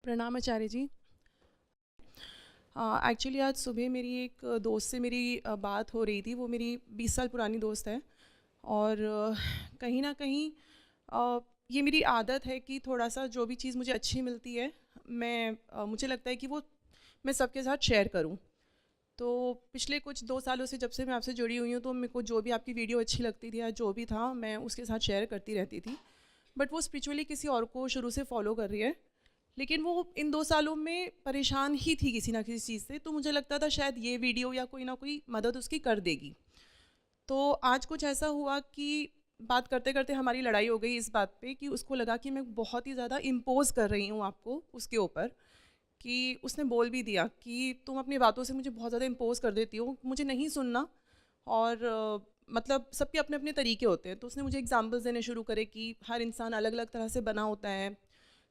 प्रणाम आचार्य जी। एक्चुअली आज सुबह मेरी एक दोस्त से मेरी बात हो रही थी। वो मेरी 20 साल पुरानी दोस्त है और कहीं ना कहीं ये मेरी आदत है कि थोड़ा सा जो भी चीज़ मुझे अच्छी मिलती है मुझे लगता है कि वो मैं सबके साथ शेयर करूं। तो पिछले कुछ 2 सालों से जब से मैं आपसे जुड़ी हुई हूँ, तो मेरे को जो भी आपकी वीडियो अच्छी लगती थी या जो भी था मैं उसके साथ शेयर करती रहती थी। बट वो स्पिरिचुअली किसी और को शुरू से फॉलो कर रही है, लेकिन वो इन 2 सालों में परेशान ही थी किसी ना किसी चीज़ से। तो मुझे लगता था शायद ये वीडियो या कोई ना कोई मदद उसकी कर देगी। तो आज कुछ ऐसा हुआ कि बात करते करते हमारी लड़ाई हो गई इस बात पे कि उसको लगा कि मैं बहुत ही ज़्यादा इम्पोज कर रही हूँ आपको उसके ऊपर। कि उसने बोल भी दिया कि तुम अपनी बातों से मुझे बहुत ज़्यादा इम्पोज कर देती हो, मुझे नहीं सुनना। और मतलब सबके अपने अपने तरीके होते हैं। तो उसने मुझे एग्जांपल्स देने शुरू करे कि हर इंसान अलग अलग तरह से बना होता है,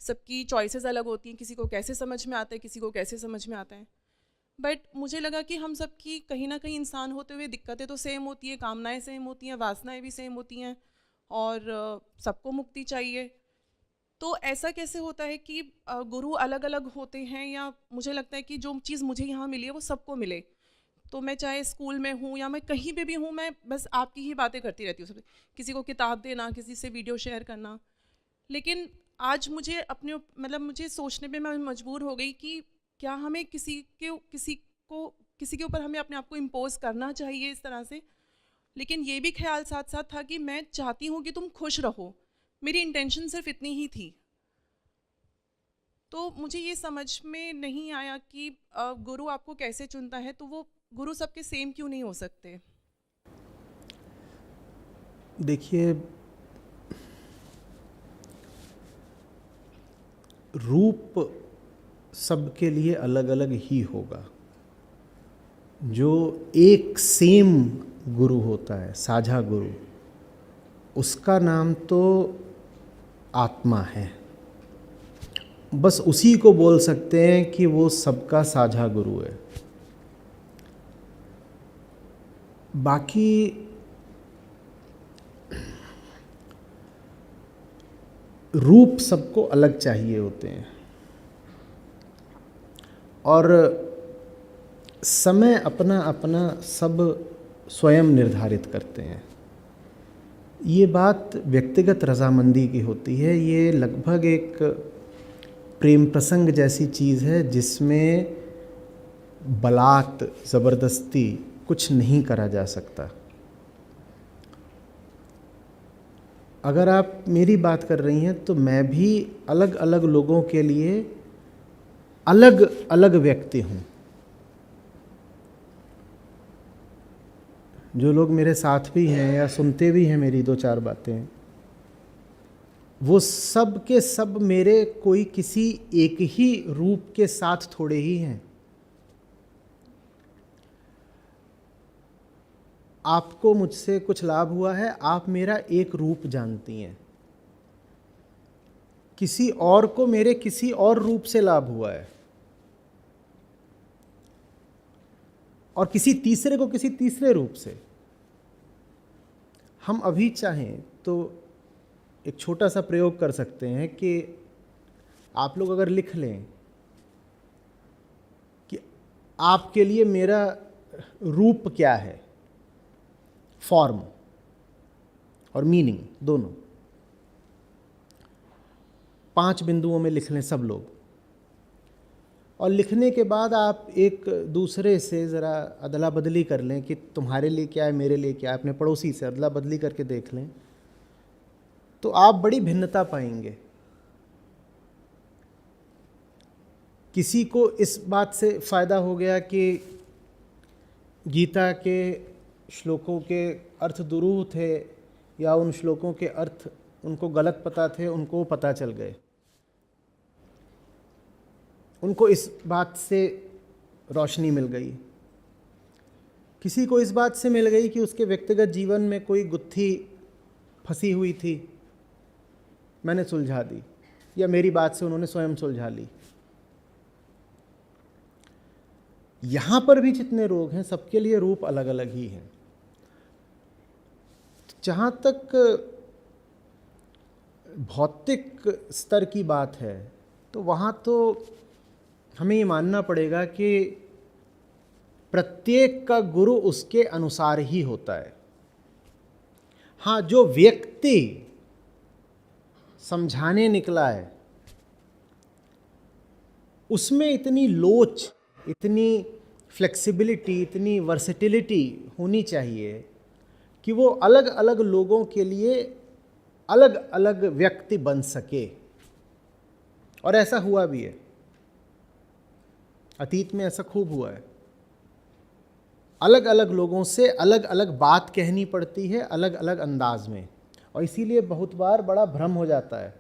सबकी चॉइसेस अलग होती हैं, किसी को कैसे समझ में आता है, किसी को कैसे समझ में आता है। बट मुझे लगा कि हम सबकी कहीं ना कहीं इंसान होते हुए दिक्कतें तो सेम होती हैं, कामनाएं सेम होती हैं, वासनाएं भी सेम होती हैं। और सबको मुक्ति चाहिए। तो ऐसा कैसे होता है कि गुरु अलग अलग होते हैं, या मुझे लगता है कि जो चीज़ मुझे यहाँ मिली है वो सबको मिले। तो मैं चाहे स्कूल में हूँ या मैं कहीं पे भी हूँ, मैं बस आपकी ही बातें करती रहती हूँ सबसे। किसी को किताब देना, किसी से वीडियो शेयर करना। लेकिन आज मुझे अपने मतलब मुझे सोचने पे मैं मजबूर हो गई कि क्या हमें किसी के ऊपर हमें अपने आप को इम्पोज करना चाहिए इस तरह से। लेकिन ये भी ख्याल साथ साथ था कि मैं चाहती हूँ कि तुम खुश रहो। मेरी इंटेंशन सिर्फ इतनी ही थी। तो मुझे ये समझ में नहीं आया कि गुरु आपको कैसे चुनता है, तो वो गुरु सबके सेम क्यों नहीं हो सकते। देखिए, रूप सबके लिए अलग अलग ही होगा। जो एक सेम गुरु होता है, साझा गुरु, उसका नाम तो आत्मा है। बस उसी को बोल सकते हैं कि वो सबका साझा गुरु है। बाकी रूप सबको अलग चाहिए होते हैं और समय अपना अपना सब स्वयं निर्धारित करते हैं। ये बात व्यक्तिगत रजामंदी की होती है। ये लगभग एक प्रेम प्रसंग जैसी चीज़ है जिसमें बलात ज़बरदस्ती कुछ नहीं करा जा सकता। अगर आप मेरी बात कर रही हैं तो मैं भी अलग अलग लोगों के लिए अलग अलग व्यक्ति हूँ। जो लोग मेरे साथ भी हैं या सुनते भी हैं मेरी दो चार बातें, वो सब के सब मेरे कोई किसी एक ही रूप के साथ थोड़े ही हैं। आपको मुझसे कुछ लाभ हुआ है, आप मेरा एक रूप जानती हैं। किसी और को मेरे किसी और रूप से लाभ हुआ है, और किसी तीसरे को किसी तीसरे रूप से। हम अभी चाहें तो एक छोटा सा प्रयोग कर सकते हैं कि आप लोग अगर लिख लें कि आपके लिए मेरा रूप क्या है, फॉर्म और मीनिंग दोनों, 5 बिंदुओं में लिख लें सब लोग। और लिखने के बाद आप एक दूसरे से ज़रा अदला बदली कर लें कि तुम्हारे लिए क्या है, मेरे लिए क्या है। अपने पड़ोसी से अदला बदली करके देख लें तो आप बड़ी भिन्नता पाएंगे। किसी को इस बात से फ़ायदा हो गया कि गीता के श्लोकों के अर्थ दुरूह थे, या उन श्लोकों के अर्थ उनको गलत पता थे, उनको पता चल गए। उनको इस बात से रोशनी मिल गई। किसी को इस बात से मिल गई कि उसके व्यक्तिगत जीवन में कोई गुत्थी फंसी हुई थी, मैंने सुलझा दी, या मेरी बात से उन्होंने स्वयं सुलझा ली। यहाँ पर भी जितने रोग हैं सबके लिए रूप अलग अलग ही हैं। जहाँ तक भौतिक स्तर की बात है तो वहाँ तो हमें ये मानना पड़ेगा कि प्रत्येक का गुरु उसके अनुसार ही होता है। हाँ, जो व्यक्ति समझाने निकला है उसमें इतनी लोच, इतनी फ्लेक्सिबिलिटी, इतनी वर्सेटिलिटी होनी चाहिए कि वो अलग अलग लोगों के लिए अलग अलग व्यक्ति बन सके। और ऐसा हुआ भी है, अतीत में ऐसा खूब हुआ है। अलग अलग लोगों से अलग अलग बात कहनी पड़ती है, अलग अलग अंदाज में, और इसीलिए बहुत बार बड़ा भ्रम हो जाता है।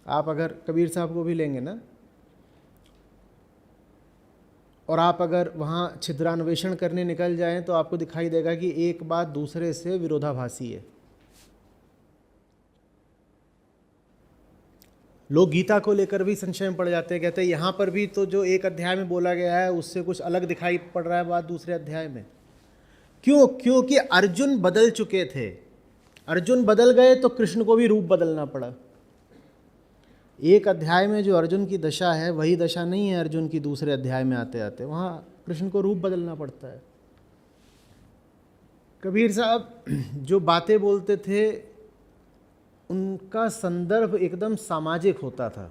आप अगर कबीर साहब को भी लेंगे ना, और आप अगर वहाँ छिद्रान्वेषण करने निकल जाएं तो आपको दिखाई देगा कि एक बात दूसरे से विरोधाभासी है। लोग गीता को लेकर भी संशय में पड़ जाते हैं, कहते हैं यहाँ पर भी तो जो एक अध्याय में बोला गया है उससे कुछ अलग दिखाई पड़ रहा है बात दूसरे अध्याय में। क्यों? क्योंकि अर्जुन बदल चुके थे। अर्जुन बदल गए तो कृष्ण को भी रूप बदलना पड़ा। एक अध्याय में जो अर्जुन की दशा है वही दशा नहीं है अर्जुन की दूसरे अध्याय में आते आते, वहाँ कृष्ण को रूप बदलना पड़ता है। कबीर साहब जो बातें बोलते थे उनका संदर्भ एकदम सामाजिक होता था।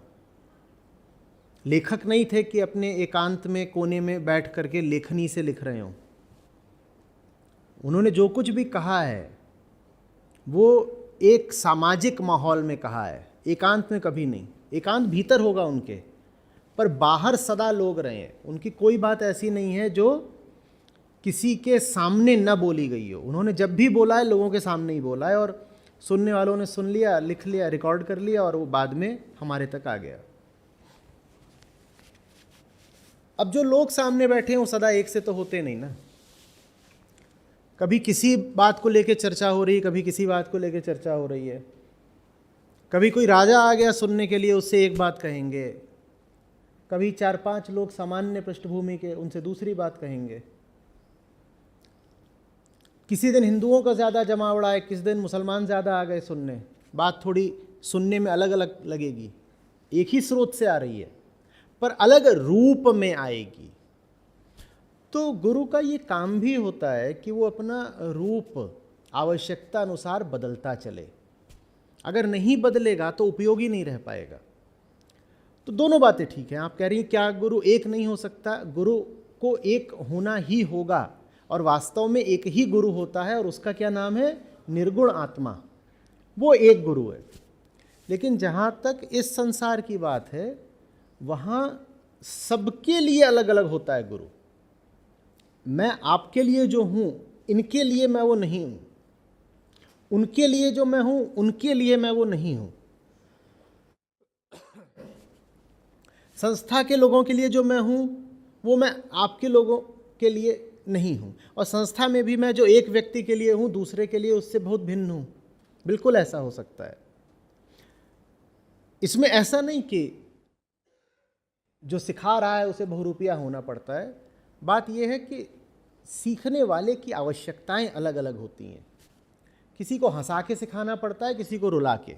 लेखक नहीं थे कि अपने एकांत में कोने में बैठ करके लेखनी से लिख रहे हों। उन्होंने जो कुछ भी कहा है वो एक सामाजिक माहौल में कहा है, एकांत में कभी नहीं। एकांत भीतर होगा उनके, पर बाहर सदा लोग रहे हैं। उनकी कोई बात ऐसी नहीं है जो किसी के सामने न बोली गई हो। उन्होंने जब भी बोला है लोगों के सामने ही बोला है, और सुनने वालों ने सुन लिया, लिख लिया, रिकॉर्ड कर लिया, और वो बाद में हमारे तक आ गया। अब जो लोग सामने बैठे हैं वो सदा एक से तो होते नहीं ना। कभी किसी बात को लेकर चर्चा हो रही है, कभी किसी बात को लेकर चर्चा हो रही है। कभी कोई राजा आ गया सुनने के लिए, उससे एक बात कहेंगे। कभी 4-5 लोग सामान्य पृष्ठभूमि के, उनसे दूसरी बात कहेंगे। किसी दिन हिंदुओं का ज़्यादा जमावड़ा है, किस दिन मुसलमान ज़्यादा आ गए सुनने। बात थोड़ी सुनने में अलग अलग लगेगी, एक ही स्रोत से आ रही है पर अलग रूप में आएगी। तो गुरु का ये काम भी होता है कि वो अपना रूप आवश्यकता अनुसार बदलता चले। अगर नहीं बदलेगा तो उपयोगी नहीं रह पाएगा। तो दोनों बातें ठीक हैं। आप कह रही हैं क्या गुरु एक नहीं हो सकता? गुरु को एक होना ही होगा, और वास्तव में एक ही गुरु होता है, और उसका क्या नाम है? निर्गुण आत्मा। वो एक गुरु है। लेकिन जहाँ तक इस संसार की बात है, वहाँ सबके लिए अलग अलग होता है गुरु। मैं आपके लिए जो हूँ, इनके लिए मैं वो नहीं हूँ। उनके लिए जो मैं हूँ, उनके लिए मैं वो नहीं हूँ। संस्था के लोगों के लिए जो मैं हूँ, वो मैं आपके लोगों के लिए नहीं हूँ। और संस्था में भी मैं जो एक व्यक्ति के लिए हूँ, दूसरे के लिए उससे बहुत भिन्न हूँ। बिल्कुल ऐसा हो सकता है। इसमें ऐसा नहीं कि जो सिखा रहा है उसे बहुरूपिया होना पड़ता है। बात यह है कि सीखने वाले की आवश्यकताएं अलग अलग होती हैं। किसी को हंसा के सिखाना पड़ता है, किसी को रुला के।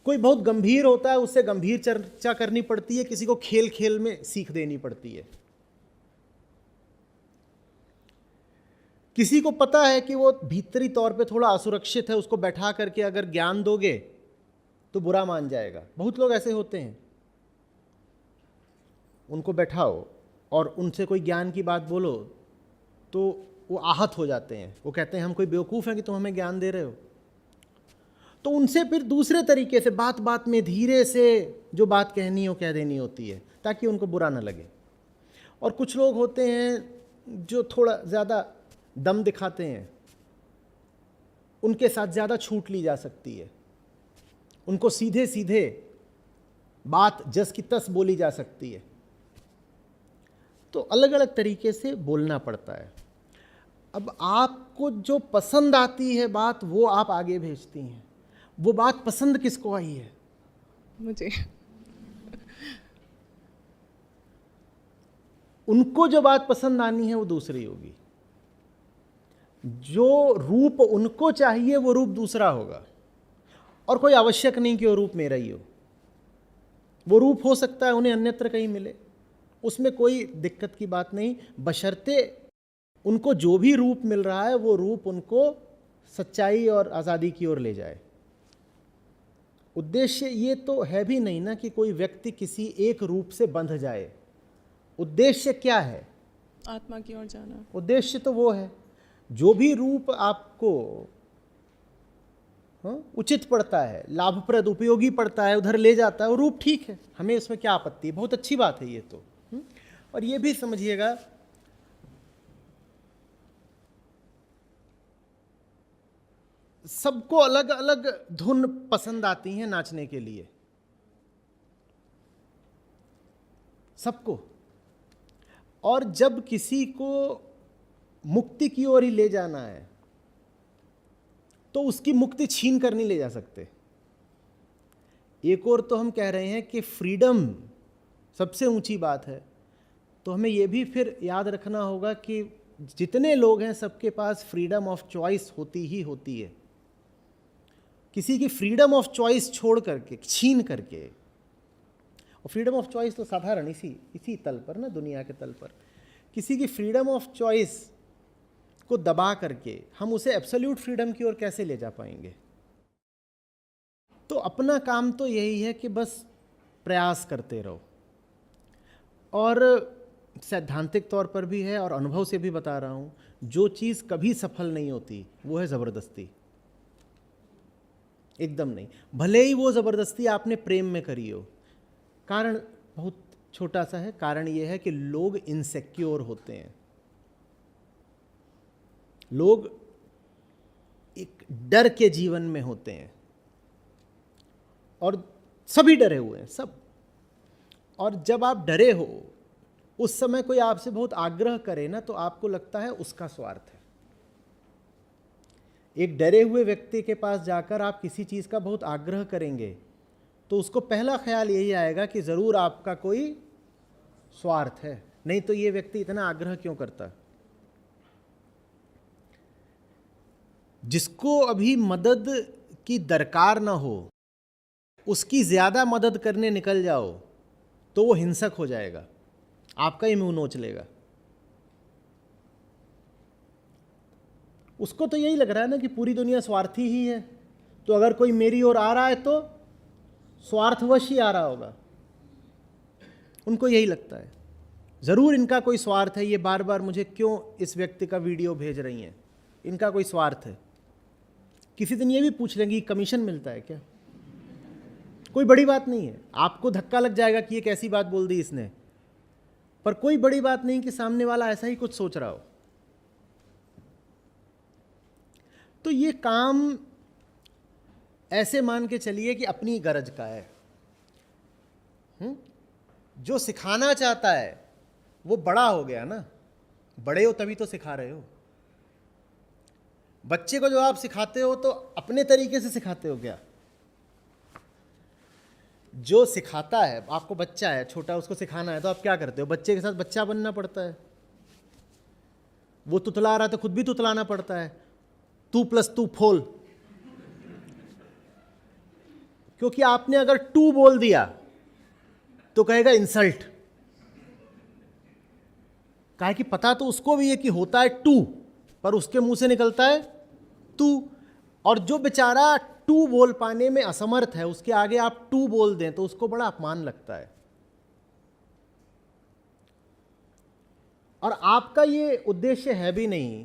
कोई बहुत गंभीर होता है, उससे गंभीर चर्चा करनी पड़ती है। किसी को खेल खेल में सीख देनी पड़ती है। किसी को पता है कि वो भीतरी तौर पे थोड़ा असुरक्षित है, उसको बैठा करके अगर ज्ञान दोगे तो बुरा मान जाएगा। बहुत लोग ऐसे होते हैं, उनको बैठाओ और उनसे कोई ज्ञान की बात बोलो तो वो आहत हो जाते हैं। वो कहते हैं हम कोई बेवकूफ़ हैं कि तुम हमें ज्ञान दे रहे हो। तो उनसे फिर दूसरे तरीके से बात बात में धीरे से जो बात कहनी हो कह देनी होती है, ताकि उनको बुरा ना लगे। और कुछ लोग होते हैं जो थोड़ा ज़्यादा दम दिखाते हैं, उनके साथ ज़्यादा छूट ली जा सकती है। उनको सीधे सीधे बात जस की तस बोली जा सकती है। तो अलग अलग तरीके से बोलना पड़ता है। अब आपको जो पसंद आती है बात, वो आप आगे भेजती हैं। वो बात पसंद किसको आई है? मुझे। उनको जो बात पसंद आनी है वो दूसरी होगी। जो रूप उनको चाहिए वो रूप दूसरा होगा। और कोई आवश्यक नहीं कि वो रूप मेरा ही हो। वो रूप हो सकता है उन्हें अन्यत्र कहीं मिले, उसमें कोई दिक्कत की बात नहीं, बशर्ते उनको जो भी रूप मिल रहा है वो रूप उनको सच्चाई और आज़ादी की ओर ले जाए। उद्देश्य ये तो है भी नहीं ना कि कोई व्यक्ति किसी एक रूप से बंध जाए। उद्देश्य क्या है? आत्मा की ओर जाना। उद्देश्य तो वो है, जो भी रूप आपको उचित पड़ता है, लाभप्रद, उपयोगी पड़ता है, उधर ले जाता है, वो रूप ठीक है, हमें उसमें क्या आपत्ति है, बहुत अच्छी बात है ये तो। और ये भी समझिएगा, सबको अलग अलग धुन पसंद आती हैं नाचने के लिए, सबको। और जब किसी को मुक्ति की ओर ही ले जाना है तो उसकी मुक्ति छीन कर नहीं ले जा सकते। एक और तो हम कह रहे हैं कि फ्रीडम सबसे ऊंची बात है, तो हमें यह भी फिर याद रखना होगा कि जितने लोग हैं सबके पास फ्रीडम ऑफ चॉइस होती ही होती है। किसी की फ्रीडम ऑफ चॉइस छोड़ करके, छीन करके, और फ्रीडम ऑफ चॉइस तो साधारण इसी तल पर ना, दुनिया के तल पर, किसी की फ्रीडम ऑफ चॉइस को दबा करके हम उसे एब्सोल्यूट फ्रीडम की ओर कैसे ले जा पाएंगे? तो अपना काम तो यही है कि बस प्रयास करते रहो। और सैद्धांतिक तौर पर भी है और अनुभव से भी बता रहा हूँ, जो चीज़ कभी सफल नहीं होती वो है ज़बरदस्ती। एकदम नहीं, भले ही वो ज़बरदस्ती आपने प्रेम में करी हो। कारण बहुत छोटा सा है, कारण ये है कि लोग इनसेक्योर होते हैं, लोग एक डर के जीवन में होते हैं, और सभी डरे हुए हैं, सब। और जब आप डरे हो, उस समय कोई आपसे बहुत आग्रह करे ना, तो आपको लगता है उसका स्वार्थ है। एक डरे हुए व्यक्ति के पास जाकर आप किसी चीज़ का बहुत आग्रह करेंगे तो उसको पहला ख्याल यही आएगा कि ज़रूर आपका कोई स्वार्थ है, नहीं तो ये व्यक्ति इतना आग्रह क्यों करता। जिसको अभी मदद की दरकार ना हो, उसकी ज़्यादा मदद करने निकल जाओ तो वो हिंसक हो जाएगा, आपका ही मुंह नोच लेगा। उसको तो यही लग रहा है ना कि पूरी दुनिया स्वार्थी ही है, तो अगर कोई मेरी ओर आ रहा है तो स्वार्थवश ही आ रहा होगा। उनको यही लगता है, ज़रूर इनका कोई स्वार्थ है, ये बार बार मुझे क्यों इस व्यक्ति का वीडियो भेज रही हैं, इनका कोई स्वार्थ है। किसी दिन ये भी पूछ लेंगी कमीशन मिलता है क्या? कोई बड़ी बात नहीं है, आपको धक्का लग जाएगा कि ये कैसी बात बोल दी इसने, पर कोई बड़ी बात नहीं कि सामने वाला ऐसा ही कुछ सोच रहा हो। तो ये काम ऐसे मान के चलिए कि अपनी गरज का है। जो सिखाना चाहता है वो बड़ा हो गया ना, बड़े हो तभी तो सिखा रहे हो। बच्चे को जो आप सिखाते हो तो अपने तरीके से सिखाते हो क्या? जो सिखाता है, आपको बच्चा है छोटा, उसको सिखाना है तो आप क्या करते हो? बच्चे के साथ बच्चा बनना पड़ता है। वो तुतला रहा है तो खुद भी तुतलाना पड़ता है, 2+2 फोल। क्योंकि आपने अगर 2 बोल दिया तो कहेगा इंसल्ट। काहे कि पता तो उसको भी है कि होता है 2, पर उसके मुंह से निकलता है 2। और जो बेचारा 2 बोल पाने में असमर्थ है, उसके आगे आप 2 बोल दें तो उसको बड़ा अपमान लगता है। और आपका ये उद्देश्य है भी नहीं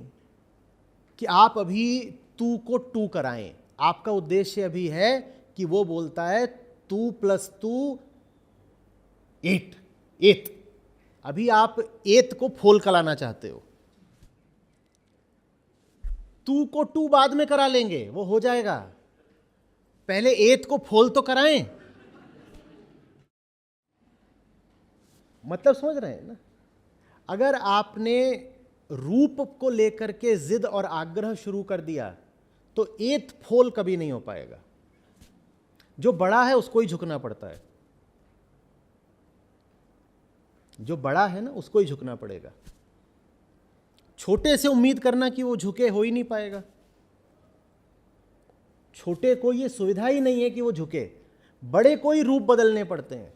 कि आप अभी 2 को 2 कराएं। आपका उद्देश्य अभी है कि वो बोलता है 2+2 8। अभी आप 8 को फोल कराना चाहते हो। 2 को 2 बाद में करा लेंगे, वो हो जाएगा, पहले 8 को फोल तो कराएं। मतलब समझ रहे हैं ना? अगर आपने रूप को लेकर के जिद और आग्रह शुरू कर दिया तो 8 फोल कभी नहीं हो पाएगा। जो बड़ा है उसको ही झुकना पड़ता है, जो बड़ा है ना उसको ही झुकना पड़ेगा। छोटे से उम्मीद करना कि वो झुके, हो ही नहीं पाएगा। छोटे को ये सुविधा ही नहीं है कि वो झुके, बड़े को ही रूप बदलने पड़ते हैं।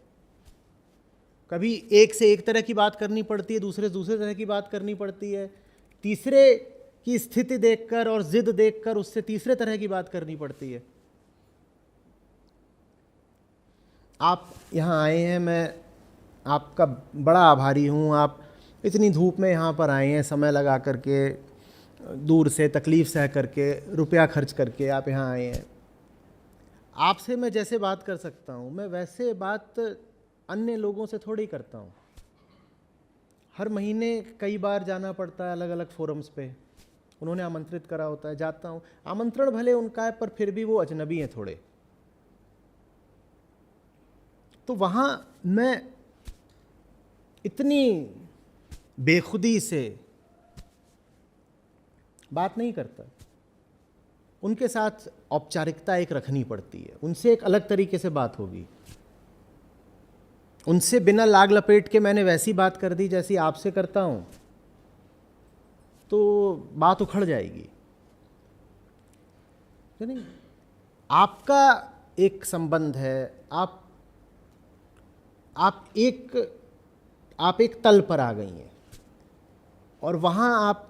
कभी एक से एक तरह की बात करनी पड़ती है, दूसरे दूसरे तरह की बात करनी पड़ती है, तीसरे की स्थिति देखकर और जिद देखकर उससे तीसरे तरह की बात करनी पड़ती है। आप यहाँ आए हैं, मैं आपका बड़ा आभारी हूँ। आप इतनी धूप में यहाँ पर आए हैं, समय लगा करके, दूर से तकलीफ़ सह करके, रुपया खर्च करके आप यहाँ आए हैं। आपसे मैं जैसे बात कर सकता हूँ, मैं वैसे बात अन्य लोगों से थोड़ी करता हूँ। हर महीने कई बार जाना पड़ता है अलग अलग फोरम्स पे, उन्होंने आमंत्रित करा होता है, जाता हूँ। आमंत्रण भले उनका है, पर फिर भी वो अजनबी हैं थोड़े। तो वहाँ मैं इतनी बेखुदी से बात नहीं करता। उनके साथ औपचारिकता एक रखनी पड़ती है, उनसे एक अलग तरीके से बात होगी। उनसे बिना लाग लपेट के मैंने वैसी बात कर दी जैसी आपसे करता हूँ तो बात उखड़ जाएगी। नहीं, आपका एक संबंध है, आप एक तल पर आ गई हैं और वहाँ आप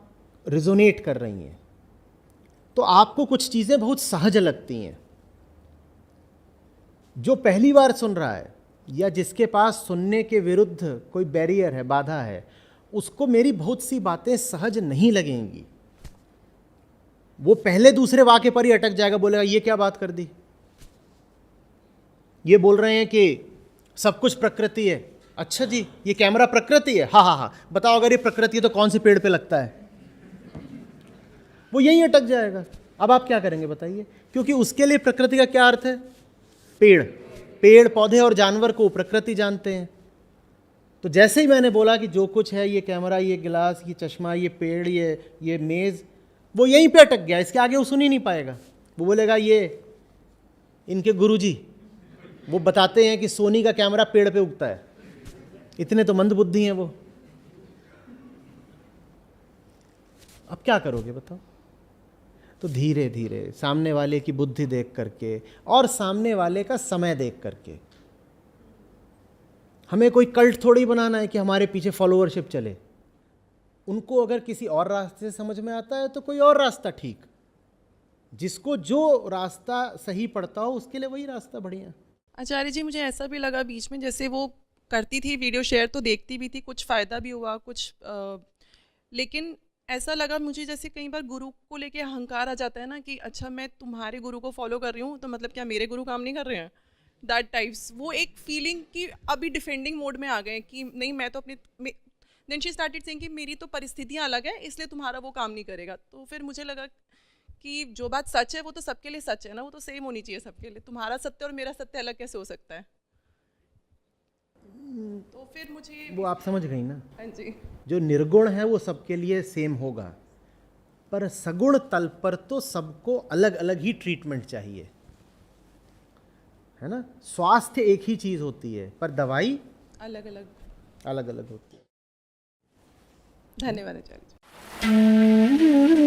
रिजोनेट कर रही हैं, तो आपको कुछ चीज़ें बहुत सहज लगती हैं। जो पहली बार सुन रहा है या जिसके पास सुनने के विरुद्ध कोई बैरियर है, बाधा है, उसको मेरी बहुत सी बातें सहज नहीं लगेंगी। वो पहले दूसरे वाक्य पर ही अटक जाएगा, बोलेगा ये क्या बात कर दी, ये बोल रहे हैं कि सब कुछ प्रकृति है। अच्छा जी, ये कैमरा प्रकृति है? हाँ हाँ हाँ, बताओ अगर ये प्रकृति है तो कौन सी पेड़ पे लगता है? वो यहीं अटक जाएगा। अब आप क्या करेंगे बताइए? क्योंकि उसके लिए प्रकृति का क्या अर्थ है? पेड़ पौधे और जानवर को प्रकृति जानते हैं। तो जैसे ही मैंने बोला कि जो कुछ है, ये कैमरा, ये गिलास, ये चश्मा, ये पेड़, ये मेज़, वो यहीं पे अटक गया। इसके आगे वो सुन ही नहीं पाएगा। वो बोलेगा ये इनके गुरुजी वो बताते हैं कि सोनी का कैमरा पेड़ पे उगता है। इतने तो मंदबुद्धि हैं वो। अब क्या करोगे बताओ? तो धीरे धीरे सामने वाले की बुद्धि देख करके और सामने वाले का समय देख करके, हमें कोई कल्ट थोड़ी बनाना है कि हमारे पीछे फॉलोअरशिप चले। उनको अगर किसी और रास्ते से समझ में आता है तो कोई और रास्ता ठीक, जिसको जो रास्ता सही पड़ता हो उसके लिए वही रास्ता बढ़िया। आचार्य जी, मुझे ऐसा भी लगा बीच में, जैसे वो करती थी वीडियो शेयर तो देखती भी थी, कुछ फ़ायदा भी हुआ कुछ, लेकिन ऐसा लगा मुझे जैसे कई बार गुरु को लेके अहंकार आ जाता है ना कि अच्छा मैं तुम्हारे गुरु को फॉलो कर रही हूँ तो मतलब क्या मेरे गुरु काम नहीं कर रहे हैं, दैट टाइप्स। वो एक फीलिंग कि अभी डिफेंडिंग मोड में आ गए कि नहीं मैं तो अपने, देन शी स्टार्टेड सेइंग कि मेरी तो परिस्थितियाँ अलग है इसलिए तुम्हारा वो काम नहीं करेगा। तो फिर मुझे लगा कि जो बात सच है वो तो सबके लिए सच है ना, वो तो सेम होनी चाहिए सबके लिए। तुम्हारा सत्य और मेरा सत्य अलग कैसे हो सकता है? तो फिर मुझे वो आप समझ गई ना? हाँ जी। जो निर्गुण है वो सबके लिए सेम होगा, पर सगुण तल पर तो सबको अलग अलग ही ट्रीटमेंट चाहिए, है ना? स्वास्थ्य एक ही चीज होती है पर दवाई अलग अलग अलग अलग होती है। धन्यवाद आचार्य जी।